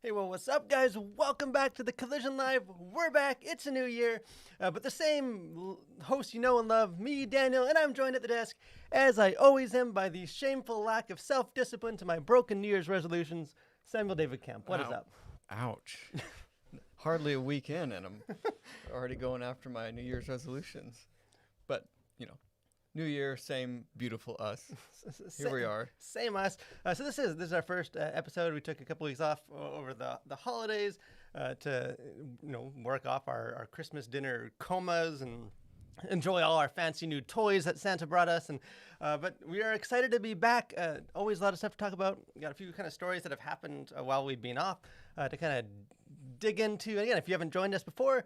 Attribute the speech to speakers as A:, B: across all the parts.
A: Hey, well, what's up, guys? Welcome back to the Collision Live. We're back. It's a new year, but the same host you know and love, me, Daniel, and I'm joined at the desk, as I always am, by the shameful lack of self-discipline to my broken New Year's resolutions, Samuel David Kemp. What is up?
B: Ouch. Hardly a week in, and I'm already going after my New Year's resolutions. But, you know, New Year, same beautiful us. Here we are.
A: Same us. So this is our first episode. We took a couple weeks off over the holidays to work off our Christmas dinner comas and enjoy all our fancy new toys that Santa brought us. And but we are excited to be back. Always a lot of stuff to talk about. We got a few kind of stories that have happened while we've been off to kind of dig into. Again, if you haven't joined us before,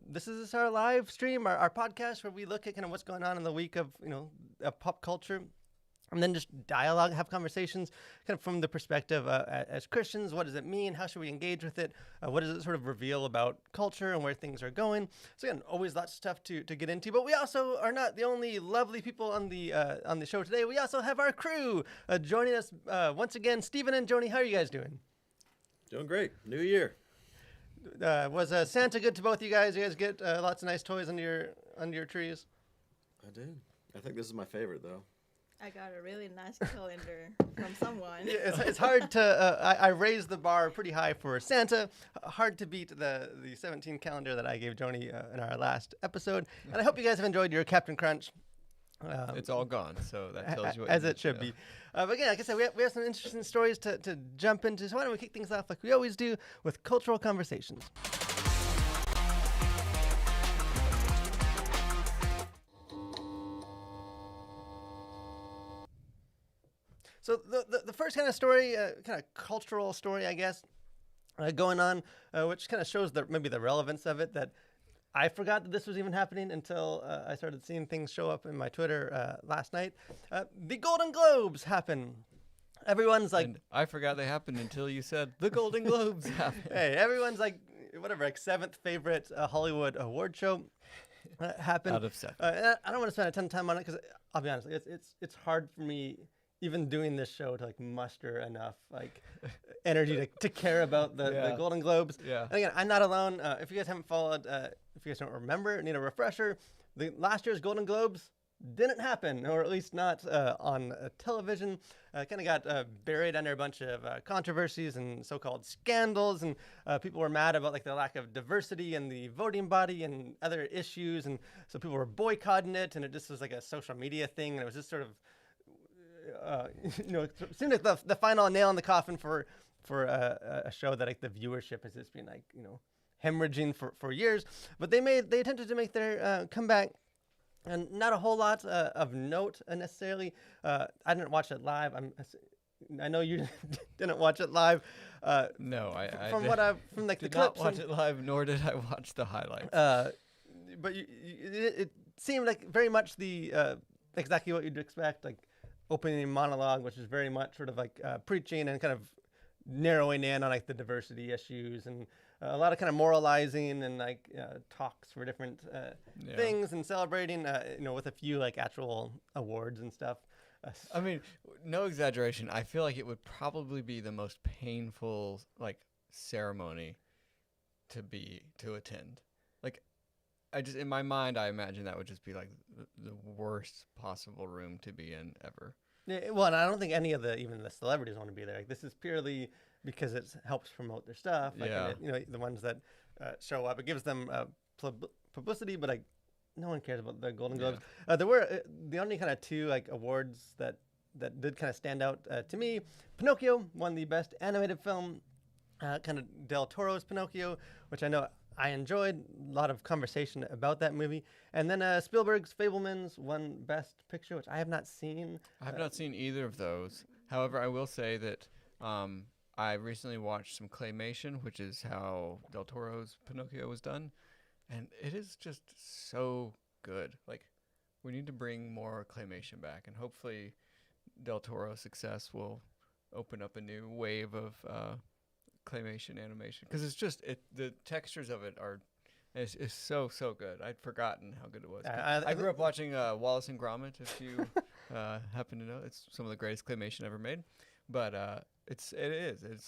A: this is our live stream, our podcast where we look at kind of what's going on in the week of pop culture, and then just dialogue, have conversations kind of from the perspective as Christians. What does it mean? How should we engage with it? What does it sort of reveal about culture and where things are going? So again, always lots of stuff to get into, but we also are not the only lovely people on the show today. We also have our crew joining us once again. Stephen and Joni, how are you guys doing?
C: Doing great. New year.
A: Was Santa good to both of you guys? You guys get lots of nice toys under your trees?
C: I did. I think this is my favorite, though.
D: I got a really nice calendar from someone.
A: Yeah, it's hard to. I raised the bar pretty high for Santa. Hard to beat the 17 calendar that I gave Joni in our last episode. And I hope you guys have enjoyed your Captain Crunch.
B: It's all gone, so that tells you what
A: as
B: you
A: it should be. But again, like I said, we have some interesting stories to jump into. So why don't we kick things off like we always do with cultural conversations. So the first kind of story, kind of cultural story, I guess, going on, which kind of shows maybe the relevance of it, that I forgot that this was even happening until I started seeing things show up in my Twitter last night. The Golden Globes happen. Everyone's like...
B: And I forgot they happened until you said the Golden Globes happened.
A: Hey, everyone's like, whatever, like seventh favorite Hollywood award show happened.
B: Out of seven.
A: I don't want to spend a ton of time on it because I'll be honest, it's hard for me even doing this show to like muster enough like energy to care about the Golden Globes.
B: Yeah.
A: And again, I'm not alone. If you guys haven't followed, if you guys don't remember, need a refresher, the last year's Golden Globes didn't happen, or at least not on television. Kind of got buried under a bunch of controversies and so-called scandals, and people were mad about like the lack of diversity in the voting body and other issues, and so people were boycotting it, and it just was like a social media thing, and it was just sort of it seemed like the final nail in the coffin for a show that like the viewership has just been like hemorrhaging for years. But they attempted to make their comeback, and not a whole lot of note necessarily. I didn't watch it live. I know you didn't watch it live.
B: No, I
A: from the
B: did
A: clips.
B: not watch it live, nor did I watch the highlights.
A: But it seemed like very much the exactly what you'd expect, like opening monologue, which is very much sort of like preaching and kind of narrowing in on like the diversity issues, and a lot of kind of moralizing and like talks for different things, and celebrating with a few like actual awards and stuff.
B: I mean, no exaggeration, I feel like it would probably be the most painful like ceremony to attend. Like, I just, in my mind, I imagine that would just be like the worst possible room to be in ever.
A: Yeah, well, and I don't think any of even the celebrities want to be there. Like, this is purely because it helps promote their stuff. Like,
B: Yeah.
A: and the ones that show up, it gives them publicity, but like no one cares about the Golden Globes. There were the only kind of two like awards that did kind of stand out to me. Pinocchio won the best animated film, kind of Del Toro's Pinocchio, which I know I enjoyed. A lot of conversation about that movie. And then Spielberg's Fabelmans won Best Picture, which I have not seen.
B: I have not seen either of those. However, I will say that I recently watched some claymation, which is how Del Toro's Pinocchio was done. And it is just so good. Like, we need to bring more claymation back. And hopefully Del Toro's success will open up a new wave of claymation animation, because it's just the textures of it is so good. I'd forgotten how good it was. I grew up watching Wallace and Gromit, if you happen to know. It's some of the greatest claymation ever made, but it's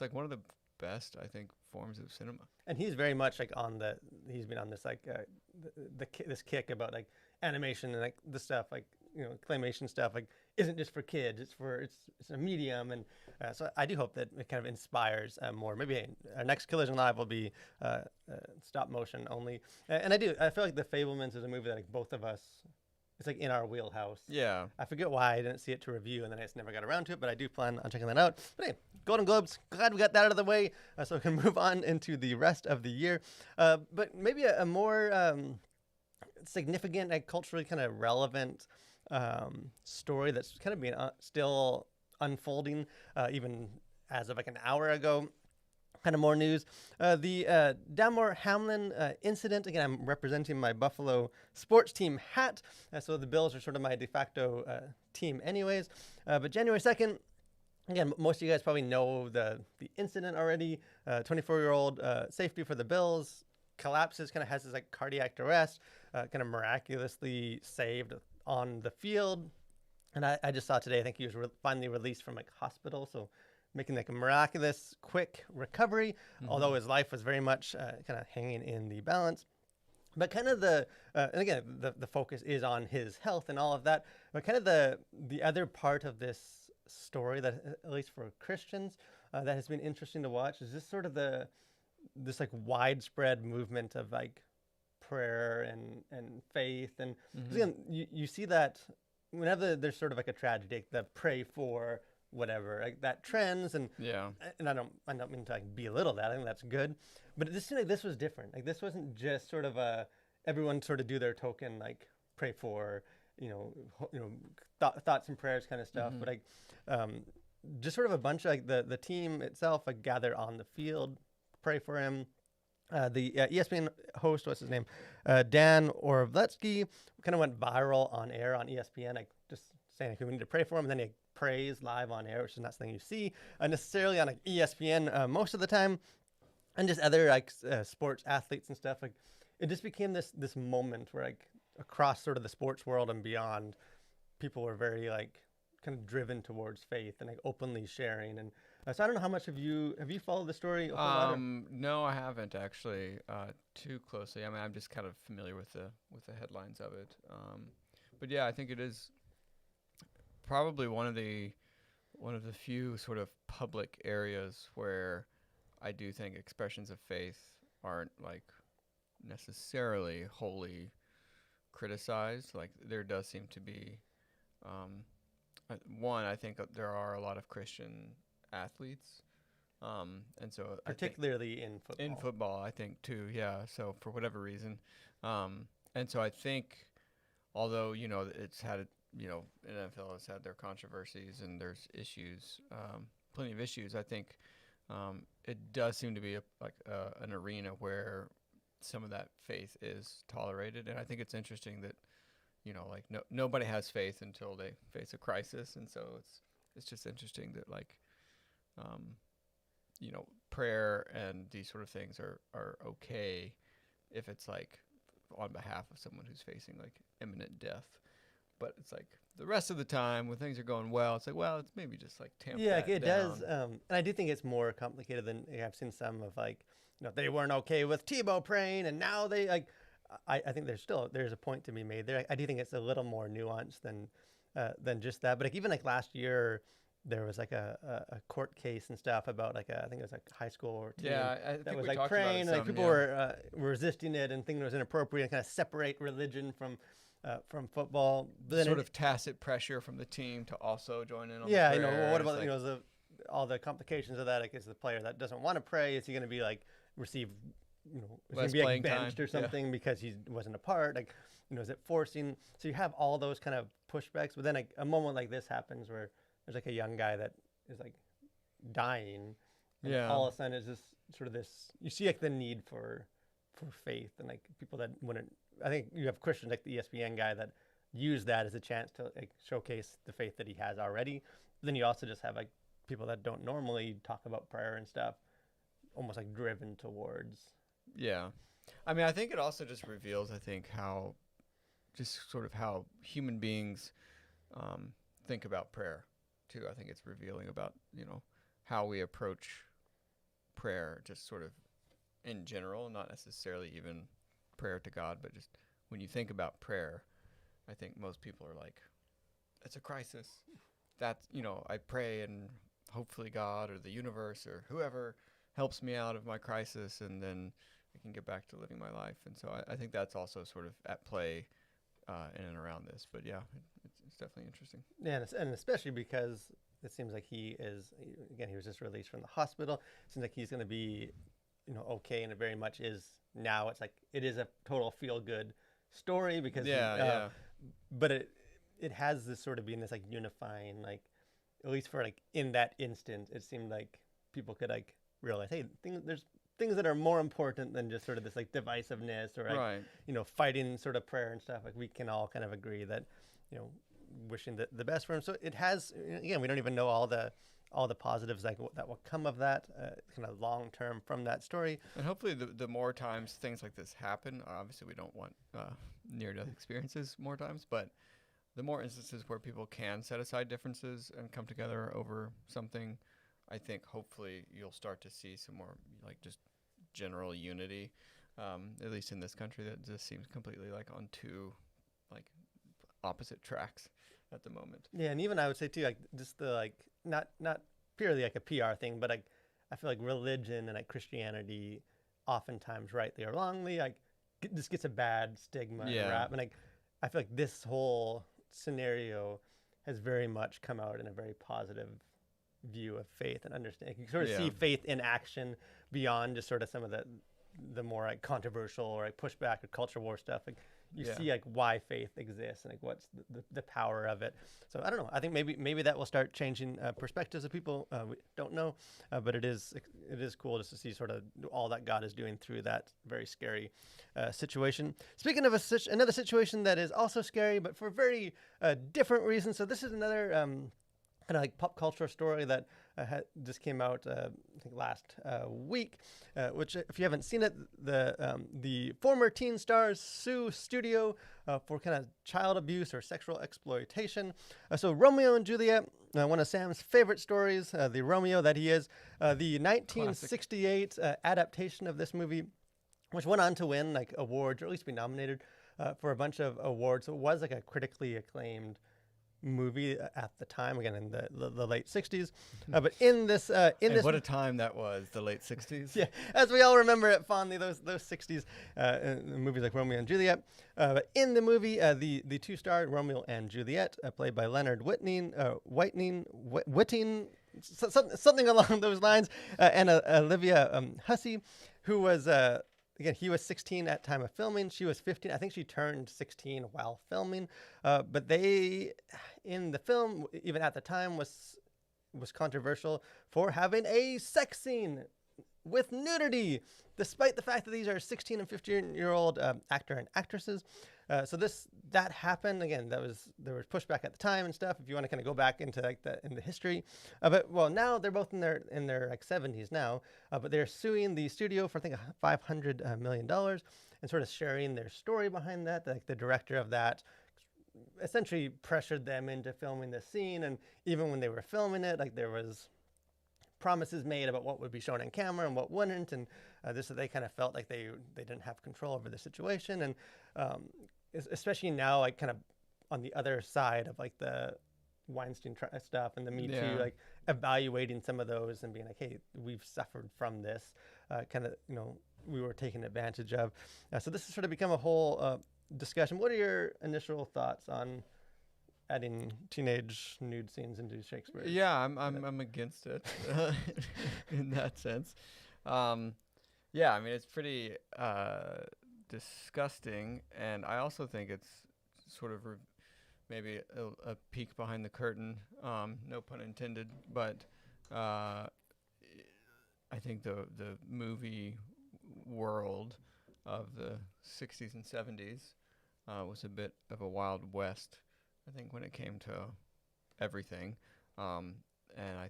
B: like one of the best, I think, forms of cinema.
A: And he's very much like he's been on this like this kick about like animation and like the stuff like claymation stuff like isn't just for kids, it's a medium. And so I do hope that it kind of inspires more. Maybe our next Collision Live will be stop motion only. And I feel like The Fablemans is a movie that like both of us, it's like in our wheelhouse.
B: Yeah.
A: I forget why I didn't see it to review, and then I just never got around to it, but I do plan on checking that out. But hey, Golden Globes, glad we got that out of the way, so we can move on into the rest of the year. But maybe a more significant and culturally kind of relevant story that's kind of being still unfolding, even as of like an hour ago. Kind of more news. The Damar Hamlin incident. Again, I'm representing my Buffalo sports team hat, so the Bills are sort of my de facto team anyways. But January 2nd, again, most of you guys probably know the incident already. 24-year-old safety for the Bills collapses, kind of has this like cardiac arrest, kind of miraculously saved on the field. And I just saw today, I think he was finally released from like hospital, so making like a miraculous quick recovery, although his life was very much kind of hanging in the balance. But kind of and again, the focus is on his health and all of that. But kind of the other part of this story that, at least for Christians, that has been interesting to watch is this sort of this like widespread movement of like prayer and faith. And 'cause again, you see that whenever there's sort of like a tragedy, the pray for whatever, like that trends. And I don't mean to like belittle that. I think that's good, but it just seemed like this was different. Like this wasn't just sort of everyone sort of do their token like pray for thoughts and prayers kind of stuff, but like just sort of a bunch of like the team itself like gather on the field, pray for him. The ESPN host, what's his name, Dan Orlovsky, kind of went viral on air on ESPN, like just saying like, we need to pray for him, and then he prays live on air, which is not something you see necessarily on like ESPN most of the time, and just other like sports athletes and stuff. Like it just became this moment where like across sort of the sports world and beyond, people were very like kind of driven towards faith and like openly sharing. And so I don't know how much have you followed the story?
B: No, I haven't actually too closely. I mean, I'm just kind of familiar with the headlines of it. But yeah, I think it is probably one of the few sort of public areas where I do think expressions of faith aren't like necessarily wholly criticized. Like there does seem to be I think there are a lot of Christian athletes, and so
A: particularly in football.
B: In football, I think too. Yeah. So for whatever reason, and so I think, although it's had NFL has had their controversies and there's issues, plenty of issues. I think it does seem to be an arena where some of that faith is tolerated, and I think it's interesting that nobody has faith until they face a crisis, and so it's just interesting that prayer and these sort of things are okay if it's like on behalf of someone who's facing like imminent death. But it's like the rest of the time when things are going well, it's like, well, it's maybe just like tamp that
A: it
B: down.
A: does. And I do think it's more complicated than I've seen some of like, they weren't okay with Tebow praying and now they like, I think there's a point to be made there. I do think it's a little more nuanced than just that. But like even like last year, there was like a court case and stuff about like I think it was like high school or team that was like praying and like people were resisting it and thinking it was inappropriate and kind of separate religion from football. But then
B: sort of tacit pressure from the team to also join in on
A: the
B: prayer.
A: well, what about all the complications of that? Like is the player that doesn't want to pray, is he going to be like receive is he going to be like benched or something because he wasn't a part? Like is it forcing? So you have all those kind of pushbacks, but then like a moment like this happens where there's like a young guy that is like dying, and all of a sudden it's just sort of this. You see like the need for faith and like people that wouldn't. I think you have Christians like the ESPN guy that use that as a chance to like showcase the faith that he has already. But then you also just have like people that don't normally talk about prayer and stuff, almost like driven towards.
B: Yeah, I mean, I think it also just reveals, how human beings think about prayer too. I think it's revealing about how we approach prayer, just sort of in general, not necessarily even prayer to God, but just when you think about prayer, I think most people are like, it's a crisis. That's, I pray and hopefully God or the universe or whoever helps me out of my crisis, and then I can get back to living my life. And so I think that's also sort of at play in and around this. But yeah, it's definitely interesting.
A: Yeah, and especially because it seems like he was just released from the hospital. It seems like he's going to be, okay, and it very much is now. It's like it is a total feel-good story because but it has this sort of being this like unifying, like at least for like in that instant, it seemed like people could like realize, hey, there's things that are more important than just sort of this like divisiveness or like, fighting sort of prayer and stuff. Like we can all kind of agree that, wishing the best for him. So it has, again, we don't even know all the positives like that will come of that kind of long term from that story.
B: And hopefully the more times things like this happen, obviously we don't want near-death experiences more times, but the more instances where people can set aside differences and come together over something, I think hopefully you'll start to see some more like just general unity, at least in this country that just seems completely like on two like opposite tracks at the moment.
A: Yeah, and even I would say too, like just the like not purely like a PR thing, but like I feel like religion and like Christianity oftentimes rightly or wrongly like just gets a bad stigma and rap, and like I feel like this whole scenario has very much come out in a very positive view of faith and understanding. You can sort of see faith in action beyond just sort of some of the more like controversial or like pushback or culture war stuff. Like you see like why faith exists and like what's the power of it. So I don't know. I think maybe that will start changing perspectives of people. We don't know, but it is cool just to see sort of all that God is doing through that very scary situation. Speaking of another situation that is also scary, but for very different reasons. So this is another kind of like pop culture story that just came out, I think last week, which if you haven't seen it, the former teen stars sue studio for kind of child abuse or sexual exploitation. So Romeo and Juliet, one of Sam's favorite stories, the Romeo that he is, the 1968 adaptation of this movie, which went on to win like awards or at least be nominated for a bunch of awards. So it was like a critically acclaimed movie at the time, again in the late 60s, but in this
B: what a time that was, the late 60s.
A: Yeah, as we all remember it fondly, those 60s movies like Romeo and Juliet. But in the movie, the two starred Romeo and Juliet, played by Leonard Whiting, something along those lines, and Olivia Hussey, who was again, he was 16 at time of filming. She was 15. I think she turned 16 while filming. But they, in the film, even at the time, was controversial for having a sex scene with nudity, despite the fact that these are 16 and 15-year-old actor and actresses. So that happened again. There was pushback at the time and stuff. If you want to kind of go back into like in the history, but well, now they're both in their like 70s now. But they're suing the studio for I think $500 million and sort of sharing their story behind that. Like the director of that essentially pressured them into filming the scene, and even when they were filming it, like there was promises made about what would be shown on camera and what wouldn't, and so they kind of felt like they didn't have control over the situation, and especially now, like kind of on the other side of like the Weinstein stuff and the Me Too, like evaluating some of those and being like, hey, we've suffered from this, kind of, we were taken advantage of. So this has sort of become a whole discussion. What are your initial thoughts on adding teenage nude scenes into Shakespeare?
B: Yeah, I'm against it in that sense. Yeah, I mean, it's pretty disgusting, and I also think it's sort of maybe a peek behind the curtain, no pun intended, but I think the movie world of the 60s and 70s was a bit of a Wild West, I think, when it came to everything. And I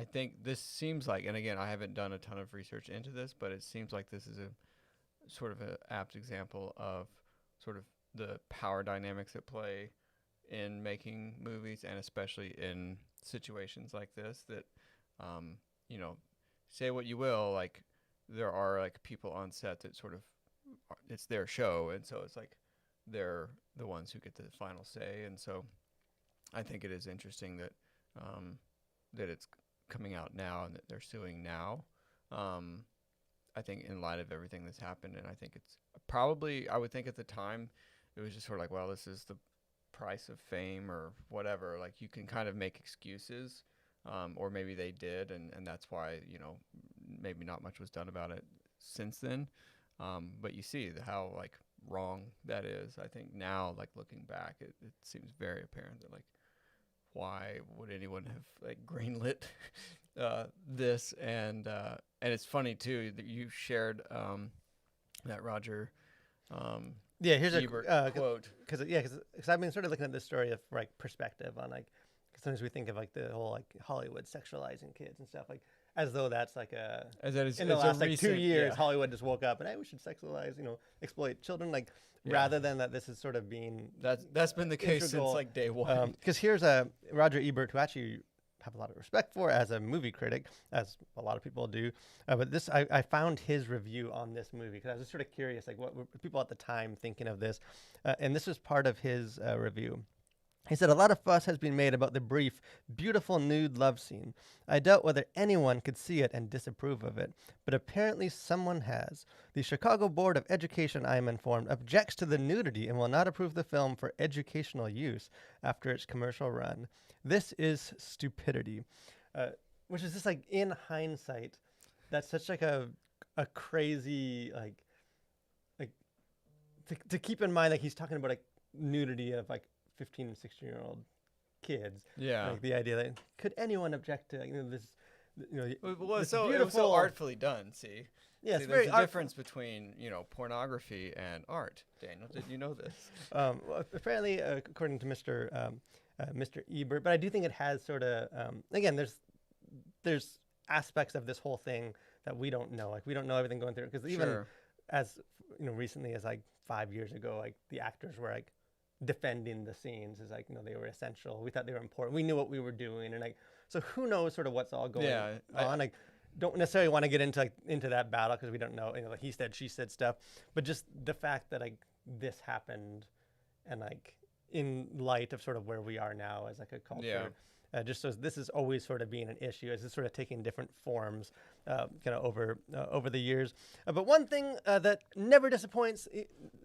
B: think this seems like, and again, I haven't done a ton of research into this, but it seems like this is a sort of an apt example of sort of the power dynamics at play in making movies, and especially in situations like this that, say what you will, like there are like people on set that sort of it's their show, and so it's like they're the ones who get the final say. And so I think it is interesting that that it's coming out now and that they're suing now. I think in light of everything that's happened, and I think it's probably, I would think at the time it was just sort of like, well, this is the price of fame or whatever. Like you can kind of make excuses, or maybe they did, and that's why, you know, maybe not much was done about it since then. But you see how like wrong that is. I think now, like looking back, it seems very apparent that like, why would anyone have like greenlit this? And it's funny too that you shared that Roger
A: Yeah, here's
B: Ebert
A: a
B: quote.
A: Because I've been sort of looking at this story of like perspective on like, 'cause sometimes we think of like the whole like Hollywood sexualizing kids and stuff, like as though that's like
B: As that is,
A: in the
B: it's
A: last
B: a
A: like
B: recent,
A: 2 years
B: yeah.
A: Hollywood just woke up and hey, we should sexualize, you know, exploit children, like
B: Yeah.
A: rather than that this is sort of being
B: That's been the case
A: integral,
B: since like day one.
A: because here's Roger Ebert, who actually have a lot of respect for as a movie critic, as a lot of people do. But this, I found his review on this movie because I was just sort of curious, like what were people at the time thinking of this? And this was part of his review. He said, a lot of fuss has been made about the brief, beautiful nude love scene. I doubt whether anyone could see it and disapprove of it, but apparently someone has. The Chicago Board of Education, I am informed, objects to the nudity and will not approve the film for educational use after its commercial run. This is stupidity, which is just like in hindsight, that's such like a crazy, like to keep in mind, like he's talking about like nudity of like 15 and 16-year-old kids.
B: Yeah.
A: Like the idea that could anyone object to, like, you know, this, you know,
B: Well,
A: this
B: it was
A: beautiful,
B: so artfully done. See,
A: yeah, it's
B: See,
A: very
B: there's a difference between, you know, pornography and art. Daniel, did you know this?
A: Well, apparently, according to Mr. Ebert, but I do think it has sort of, again, there's aspects of this whole thing that we don't know. Like we don't know everything going through, because even
B: Sure.
A: as, you know, recently as like 5 years ago, like the actors were like defending the scenes as like, you know, they were essential. We thought they were important. We knew what we were doing, and like, so who knows sort of what's all going on. Like, don't necessarily want to get into that battle because we don't know, you know, like he said, she said stuff, but just the fact that like this happened, and like in light of sort of where we are now as like a culture, just so this is always sort of being an issue as it's sort of taking different forms, kind of over the years. But one thing that never disappoints,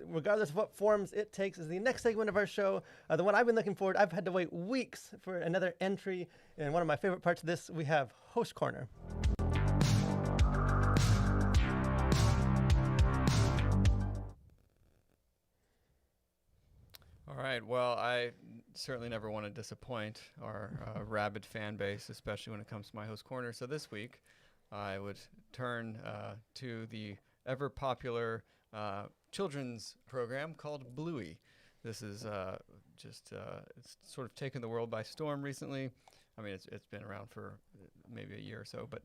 A: regardless of what forms it takes, is the next segment of our show. The one I've been looking forward. I've had to wait weeks for another entry, and one of my favorite parts of this, we have Host Corner.
B: All right. Well, I certainly never want to disappoint our rabid fan base, especially when it comes to my host corner. So this week, I would turn to the ever popular children's program called Bluey. This is it's sort of taken the world by storm recently. I mean, it's been around for maybe a year or so, but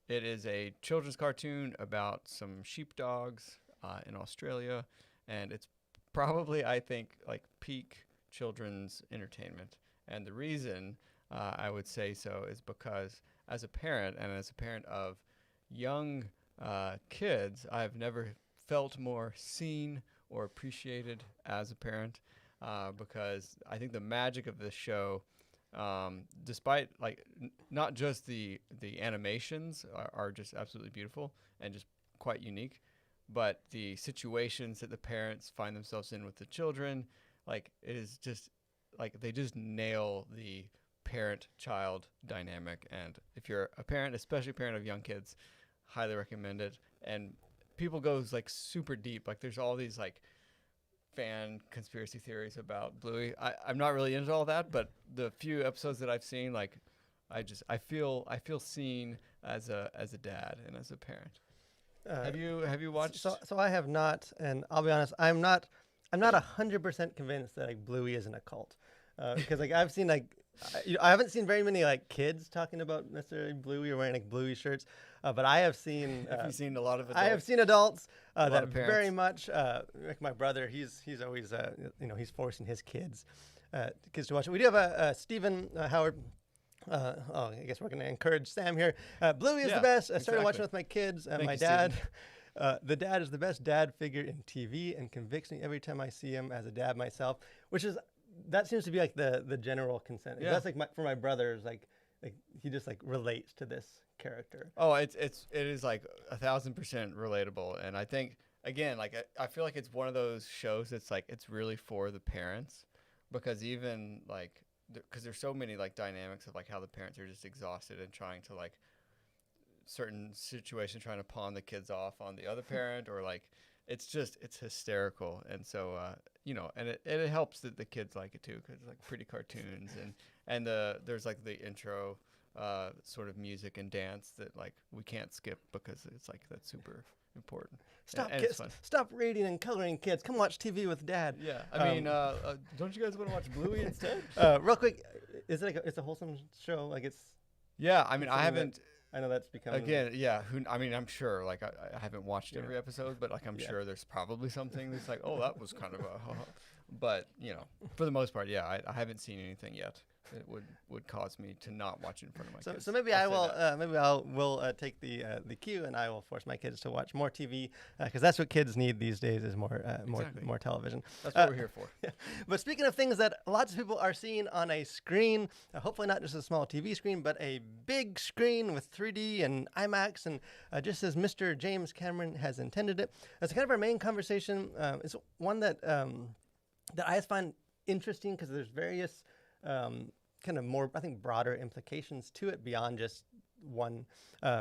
B: it is a children's cartoon about some sheepdogs in Australia, and it's probably, I think, like peak children's entertainment. And the reason I would say so is because as a parent, and as a parent of young kids, I've never felt more seen or appreciated as a parent, because I think the magic of this show, despite like not just the animations are just absolutely beautiful and just quite unique, but the situations that the parents find themselves in with the children, like it is just like they just nail the parent-child dynamic. And if you're a parent, especially a parent of young kids, highly recommend it. And people goes like super deep. Like there's all these like fan conspiracy theories about Bluey. I'm not really into all that, but the few episodes that I've seen, like I feel seen as a dad and as a parent. Have you watched?
A: So I have not, and I'll be honest, I'm not 100% convinced that like Bluey isn't a cult, because like I've seen like I haven't seen very many like kids talking about necessarily Bluey or wearing like Bluey shirts, but I have seen.
B: Have you seen a lot of adults?
A: I have seen adults that
B: of parents.
A: very much like my brother. He's always he's forcing his kids to watch it. We do have a Stephen Howard I guess we're going to encourage Sam here. Bluey is
B: Yeah,
A: the best. I started
B: exactly.
A: watching with my kids.
B: Thank
A: My
B: you,
A: dad, the dad is the best dad figure in TV and convicts me every time I see him as a dad myself, that seems to be like the general consent.
B: Yeah.
A: That's like for my brothers, like he just like relates to this character.
B: Oh, it is like 1,000% relatable, and I think again, like I feel like it's one of those shows that's like it's really for the parents, because even like because there's so many like dynamics of like how the parents are just exhausted and trying to like certain situation trying to pawn the kids off on the other parent, or like it's hysterical. And so and it helps that the kids like it too, because it's like pretty cartoons, and there's like the intro sort of music and dance that like we can't skip because it's like that's super important.
A: Stop reading and coloring, kids. Come watch TV with Dad.
B: Yeah, I mean, don't you guys want to watch Bluey instead?
A: Real quick, is it it's a wholesome show? Like it's.
B: Yeah, I mean, I haven't.
A: I know that's becoming.
B: Again, yeah. I mean, I'm sure. Like, I haven't watched every episode, but like, I'm sure there's probably something that's like, oh, that was kind of a. But for the most part, yeah, I haven't seen anything yet that would cause me to not watch it in front of my kids.
A: So maybe maybe I will take the cue, and I will force my kids to watch more TV, because that's what kids need these days, is more television.
B: That's what we're here for.
A: Yeah. But speaking of things that lots of people are seeing on a screen, hopefully not just a small TV screen, but a big screen with 3D and IMAX, and just as Mr. James Cameron has intended it. That's kind of our main conversation. It's one that I find interesting because there's various kind of more, I think, broader implications to it beyond just one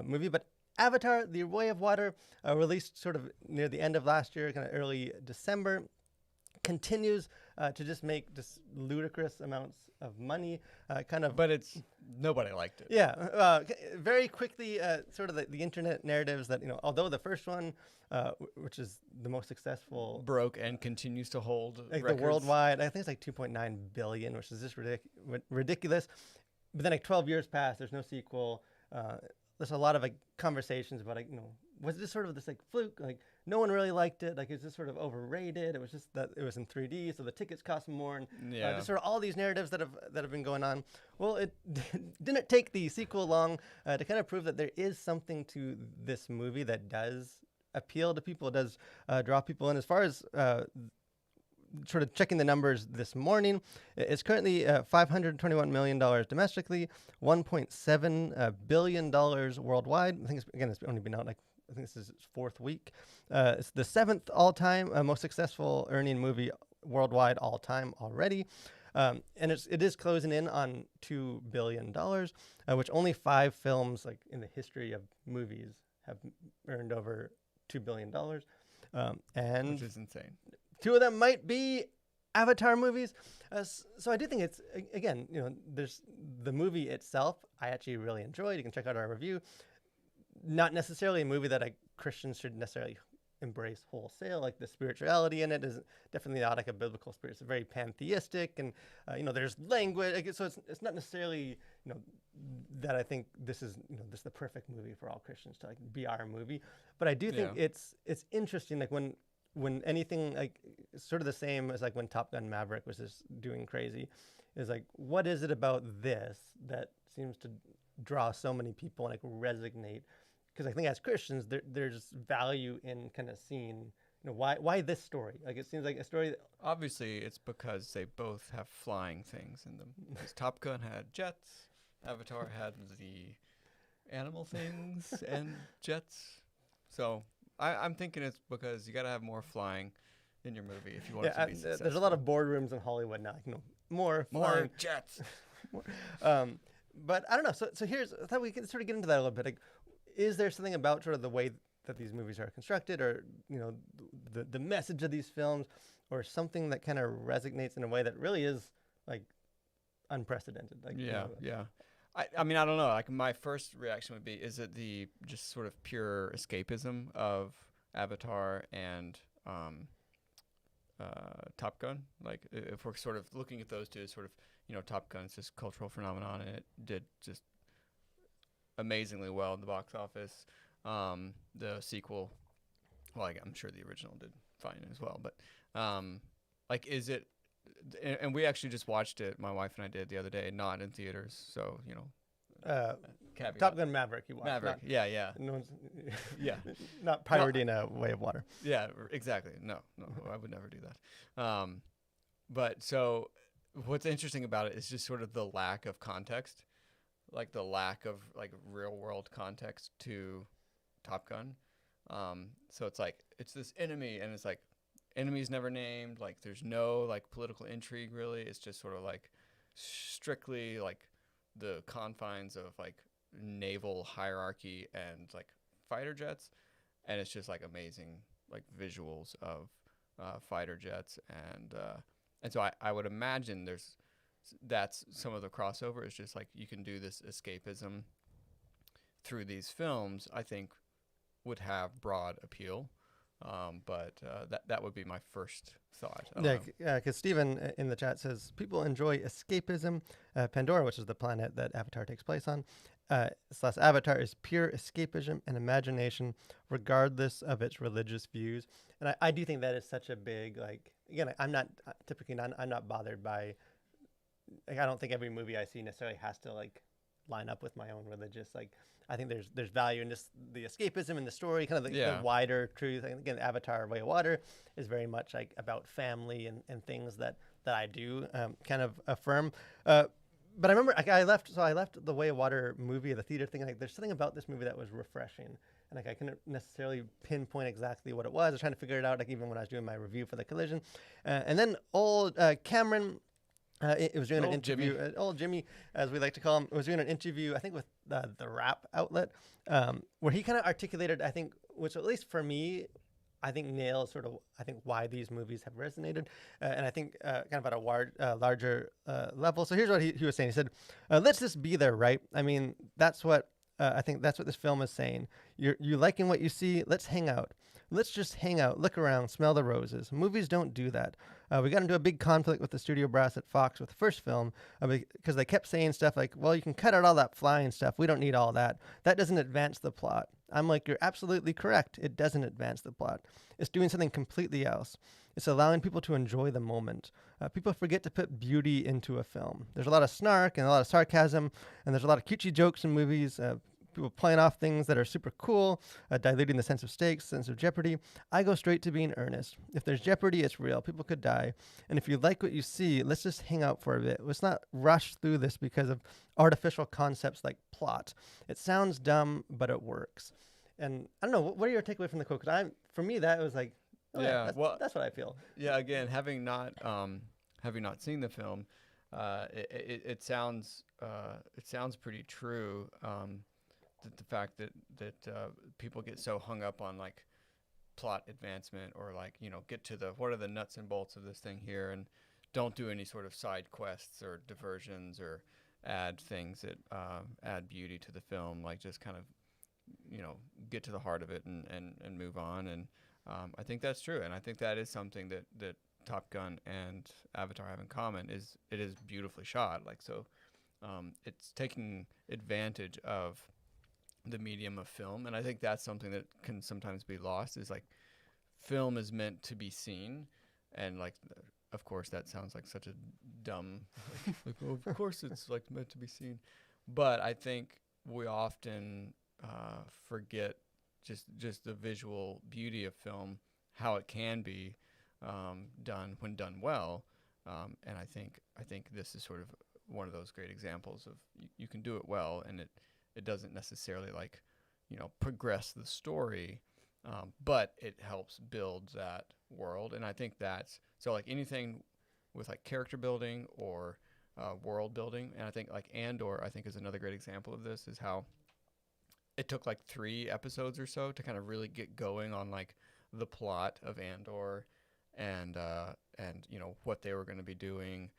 A: movie. But Avatar: The Way of Water, released sort of near the end of last year, kind of early December, continues to just make just ludicrous amounts of money.
B: But nobody liked it.
A: Yeah, very quickly, sort of the internet narratives that although the first one, which is the most successful,
B: broke and continues to hold
A: like
B: records.
A: the worldwide, I think it's like 2.9 billion, which is just ridiculous. But then like 12 years pass, there's no sequel. There's a lot of like conversations about like was this sort of this like fluke? Like no one really liked it. Like it's just sort of overrated. It was just that it was in 3D, so the tickets cost more, and just sort of all these narratives that have been going on. Well, it didn't take the sequel long to kind of prove that there is something to this movie that does appeal to people, does draw people in. As far as sort of checking the numbers this morning, it's currently $521 million domestically, $1.7 billion worldwide. I think it's only been out I think this is its fourth week. It's the seventh all-time most successful earning movie worldwide all-time already. And it is closing in on $2 billion, which only 5 films like in the history of movies have earned over $2 billion. And
B: which is insane.
A: 2 of them might be Avatar movies. So I do think it's, again, there's the movie itself I actually really enjoyed. You can check out our review. Not necessarily a movie that Christians should necessarily embrace wholesale. Like the spirituality in it is definitely not like a biblical spirit. It's very pantheistic, and there's language. So it's not necessarily that I think this is this is the perfect movie for all Christians to be our movie. But I do think it's interesting, like when anything like sort of the same as like when Top Gun Maverick was just doing crazy, is like what is it about this that seems to draw so many people and like resonate? Because I think as Christians, there's value in kind of seeing, why this story? Like it seems like a story that
B: Obviously, it's because they both have flying things in them. Because Top Gun had jets, Avatar had the animal things and jets. So I'm thinking it's because you got to have more flying in your movie if you want it to be successful.
A: There's a lot of boardrooms in Hollywood now. More flying.
B: jets.
A: But I don't know. So I thought we could sort of get into that a little bit. Like, is there something about sort of the way that these movies are constructed, or the message of these films, or something that kind of resonates in a way that really is like unprecedented? Like
B: yeah. I mean, I don't know. Like my first reaction would be, is it the just sort of pure escapism of Avatar and Top Gun? Like if we're sort of looking at those two, sort of, Top Gun's this cultural phenomenon, and it did just amazingly well in the box office. The sequel, well, I'm sure the original did fine as well, but like, is it and we actually just watched it. My wife and I did the other day, not in theaters. So caveat.
A: Top Gun Maverick, you watched.
B: Maverick.
A: Not,
B: Yeah.
A: no one's,
B: Yeah.
A: not pirating a Way of Water.
B: Yeah, exactly. No, I would never do that. But so what's interesting about it is just sort of the lack of context, like the lack of like real world context to Top Gun. So it's like, it's this enemy, and it's like, enemy's never named. Like there's no like political intrigue really. It's just sort of like strictly like the confines of like naval hierarchy and like fighter jets. And it's just like amazing like visuals of fighter jets, and so I would imagine that's some of the crossover is just like you can do this escapism through these films. I think would have broad appeal, but that would be my first thought.
A: Yeah, because Steven in the chat says people enjoy escapism. Pandora, which is the planet that Avatar takes place on, / Avatar is pure escapism and imagination, regardless of its religious views. And I do think that is such a big, like, again, I'm not bothered by, like, I don't think every movie I see necessarily has to like line up with my own religious, like, I think there's value in just the escapism in the story, kind of the wider truth. And again, Avatar: Way of Water is very much like about family and things that I do kind of affirm. But I remember I left the Way of Water movie at the theater thinking like there's something about this movie that was refreshing. And like I couldn't necessarily pinpoint exactly what it was. I was trying to figure it out, like even when I was doing my review for The Collision. And then old Cameron, it was doing an interview. Old Jimmy, as we like to call him, was doing an interview, I think, with the Rap outlet, where he kind of articulated, I think, which at least for me, I think nails sort of, I think, why these movies have resonated, and I think kind of at a larger level. So here's what he was saying. He said, "Let's just be there, right? I mean, that's what I think. That's what this film is saying. You liking what you see? Let's hang out. Let's just hang out, look around, smell the roses. Movies don't do that. We got into a big conflict with the studio brass at Fox with the first film because they kept saying stuff like, well, you can cut out all that flying stuff. We don't need all that. That doesn't advance the plot. I'm like, you're absolutely correct. It doesn't advance the plot. It's doing something completely else. It's allowing people to enjoy the moment. People forget to put beauty into a film. There's a lot of snark and a lot of sarcasm, and there's a lot of cutesy jokes in movies. People playing off things that are super cool, diluting the sense of stakes, sense of jeopardy. I go straight to being earnest. If there's jeopardy, it's real. People could die. And if you like what you see, let's just hang out for a bit. Let's not rush through this because of artificial concepts like plot. It sounds dumb, but it works." And I don't know, what are your takeaway from the quote? Because for me, that was like, that's what I feel.
B: Yeah, again, having not seen the film, it sounds pretty true. The fact that people get so hung up on like plot advancement or like, get to what are the nuts and bolts of this thing here, and don't do any sort of side quests or diversions or add things that add beauty to the film, like just kind of get to the heart of it and move on. And I think that's true, and I think that is something that Top Gun and Avatar have in common, is it is beautifully shot. Like, so it's taking advantage of the medium of film, and I think that's something that can sometimes be lost, is like film is meant to be seen, and like of course that sounds like such a dumb like well, of course it's like meant to be seen, but I think we often forget just the visual beauty of film, how it can be done when done well, and I think this is sort of one of those great examples of you can do it well, and it doesn't necessarily like, progress the story, but it helps build that world. And I think that's, so like anything with like character building or world building, and I think like Andor, I think is another great example of this, is how it took like 3 episodes or so to kind of really get going on like the plot of Andor and what they were going to be doing,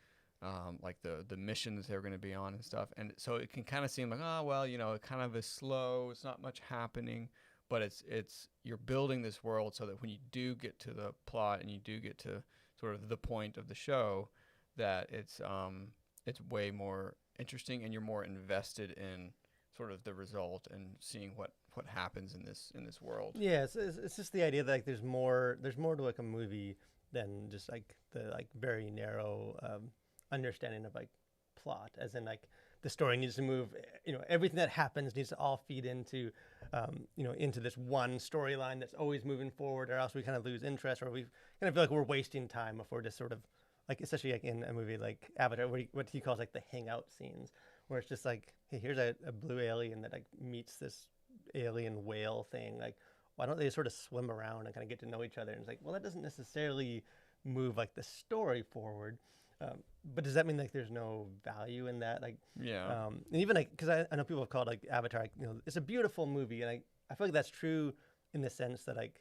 B: like the missions they were going to be on and stuff. And so it can kind of seem like, oh, well, it kind of is slow. It's not much happening, but it's you're building this world so that when you do get to the plot and you do get to sort of the point of the show, that it's way more interesting and you're more invested in sort of the result and seeing what happens in this world.
A: Yeah, it's just the idea that like there's more to like a movie than just like the like very narrow understanding of like plot, as in like the story needs to move, everything that happens needs to all feed into into this one storyline that's always moving forward, or else we kind of lose interest, or we kind of feel like we're wasting time if we're just sort of like, especially like in a movie like Avatar, what he calls like the hangout scenes, where it's just like, hey, here's a blue alien that like meets this alien whale thing, like why don't they sort of swim around and kind of get to know each other? And it's like, well, that doesn't necessarily move like the story forward. But does that mean like there's no value in that? Like,
B: Yeah.
A: and even like, because I know people have called like Avatar, like, it's a beautiful movie, and I feel like that's true in the sense that like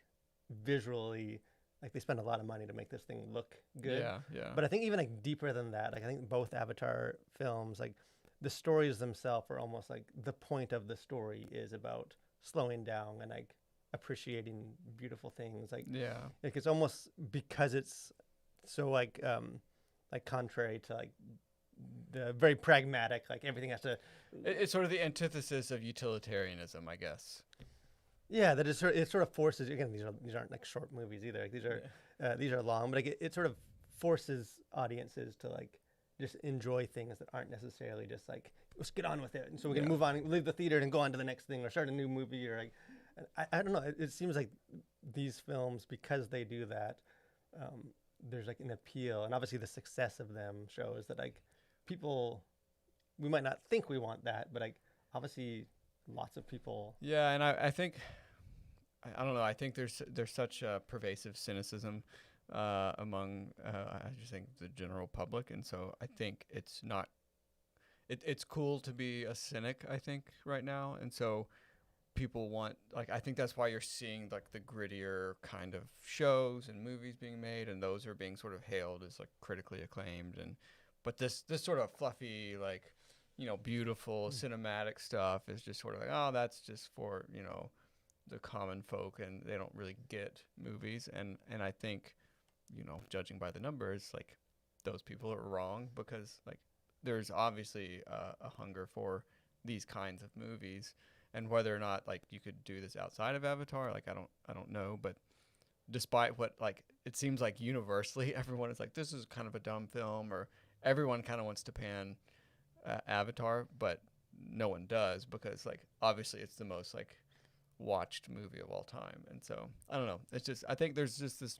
A: visually, like they spend a lot of money to make this thing look good.
B: Yeah. Yeah.
A: But I think even like deeper than that, like I think both Avatar films, like the stories themselves are almost like the point of the story is about slowing down and like appreciating beautiful things. Like,
B: yeah.
A: like it's almost because it's so like contrary to like the very pragmatic, like everything has to.
B: It's sort of the antithesis of utilitarianism, I guess.
A: Yeah, that is it sort of forces, again, these aren't like short movies either. Like these are long, but like it sort of forces audiences to like just enjoy things that aren't necessarily just like, let's get on with it, and so we can move on, leave the theater and go on to the next thing, or start a new movie, or like I don't know. It seems like these films, because they do that, there's like an appeal, and obviously the success of them shows that like people, we might not think we want that, but like obviously lots of people.
B: Yeah, and I think, I don't know, I think there's such a pervasive cynicism among I just think the general public, and so I think it's not, it's cool to be a cynic, I think, right now, and so people want, like, I think that's why you're seeing like the grittier kind of shows and movies being made, and those are being sort of hailed as like critically acclaimed, and but this sort of fluffy, like, beautiful cinematic stuff is just sort of like, oh, that's just for the common folk, and they don't really get movies, and I think judging by the numbers, like those people are wrong, because like there's obviously a hunger for these kinds of movies. And whether or not like you could do this outside of Avatar, like I don't know, but despite what, like, it seems like universally everyone is like, this is kind of a dumb film, or everyone kind of wants to pan Avatar, but no one does, because like obviously it's the most like watched movie of all time. And so I don't know, it's just, I think there's just this,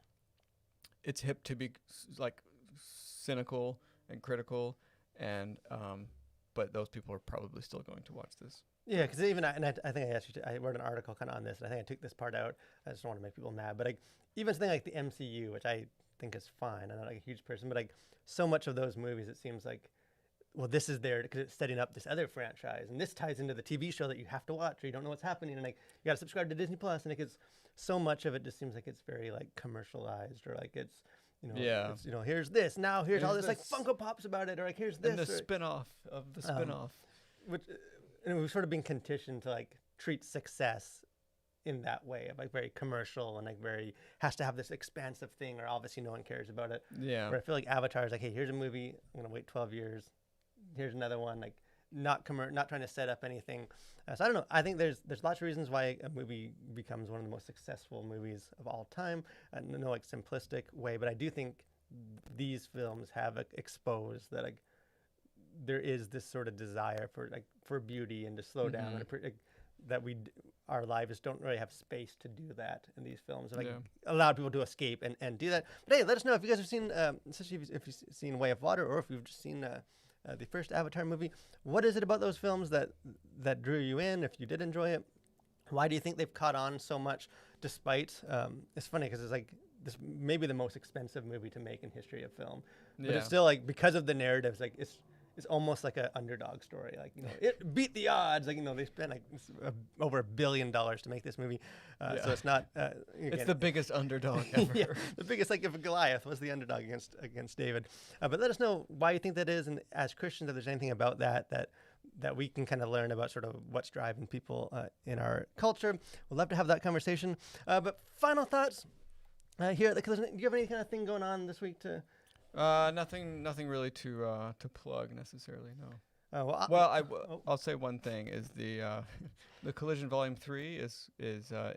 B: it's hip to be like cynical and critical, and but those people are probably still going to watch this.
A: Yeah, because even I think I asked you I wrote an article kind of on this, and I think I took this part out. I just don't want to make people mad, but like even something like the MCU, which I think is fine. I'm not like a huge person, but like so much of those movies, it seems like, well, this is there because it's setting up this other franchise, and this ties into the TV show that you have to watch, or you don't know what's happening, and like you got to subscribe to Disney Plus, and like it's so much of it just seems like it's very like commercialized, or like it's it's, here's this, now here's all this like Funko Pops about it, or like here's this,
B: and the spin-off of the spin-off,
A: which. And we've sort of been conditioned to like treat success in that way, of like very commercial and like very has to have this expansive thing, or obviously no one cares about it.
B: Yeah.
A: Where I feel like Avatar is like, hey, here's a movie, I'm gonna wait 12 years. Here's another one, like not trying to set up anything. So I don't know. I think there's lots of reasons why a movie becomes one of the most successful movies of all time. No like simplistic way, but I do think these films have exposed that like there is this sort of desire for beauty and to slow down, and that our lives don't really have space to do that in these films. Like allow people to escape and do that. But hey, let us know if you guys have seen, especially if you've seen Way of Water, or if you've just seen the first Avatar movie. What is it about those films that drew you in? If you did enjoy it, why do you think they've caught on so much? Despite it's funny because it's like this may be the most expensive movie to make in history of film, but it's still like, because of the narratives, like it's almost like an underdog story. Like, it beat the odds. Like, they spent like over $1 billion to make this movie. So it's not, again,
B: it's the biggest underdog ever.
A: Yeah, the biggest, like if Goliath was the underdog against David. But let us know why you think that is. And as Christians, if there's anything about that we can kind of learn about sort of what's driving people in our culture. We'd love to have that conversation. But final thoughts here at the Collision. Do you have any kind of thing going on this week to...
B: Nothing really to plug necessarily. No. I'll say one thing is the Collision Volume 3 is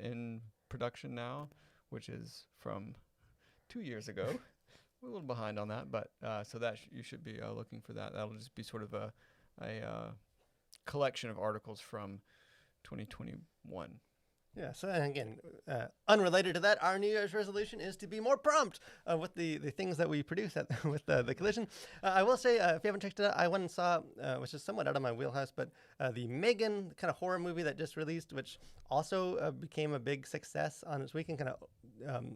B: in production now, which is from 2 years ago. we're a little behind on that, but so that you should be looking for that. That'll just be sort of a collection of articles from 2021.
A: Yeah, so again, unrelated to that, our New Year's resolution is to be more prompt with the things that we produce with the collision. I will say, if you haven't checked it out, I went and saw, which is somewhat out of my wheelhouse, but the Megan kind of horror movie that just released, which also became a big success on its weekend, kind of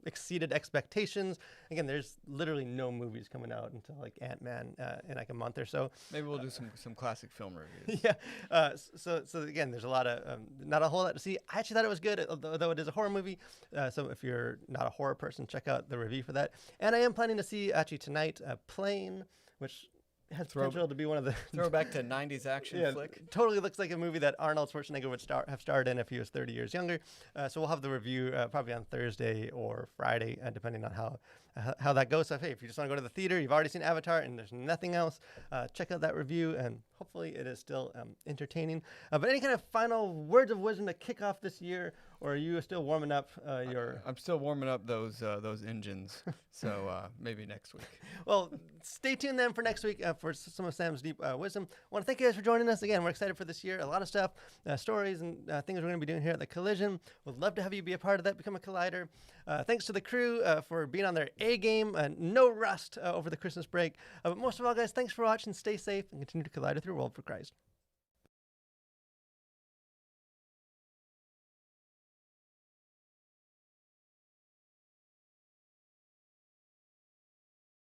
A: exceeded expectations. Again, there's literally no movies coming out until like Ant-Man in like a month or so.
B: Maybe we'll do some classic film reviews.
A: Yeah. So again, there's a lot of not a whole lot to see. I actually thought it was good, although it is a horror movie. So if you're not a horror person, check out the review for that. And I am planning to see actually tonight Plane, which has potential to be one of the
B: throwback to 90s action flick.
A: Totally looks like a movie that Arnold Schwarzenegger would have starred in if he was 30 years younger. So we'll have the review probably on Thursday or Friday, depending on how that goes. So hey, if you just want to go to the theater, you've already seen Avatar and there's nothing else, check out that review, and hopefully it is still entertaining. But any kind of final words of wisdom to kick off this year, or are you still warming up your...
B: I'm still warming up those engines, so maybe next week.
A: Well, stay tuned then for next week for some of Sam's deep wisdom. I want to thank you guys for joining us. Again, we're excited for this year. A lot of stuff, stories and things we're going to be doing here at the Collision. We'd love to have you be a part of that, become a Collider. Thanks to the crew for being on their A game. No rust over the Christmas break. But most of all, guys, thanks for watching. Stay safe and continue to Collider through the world for Christ.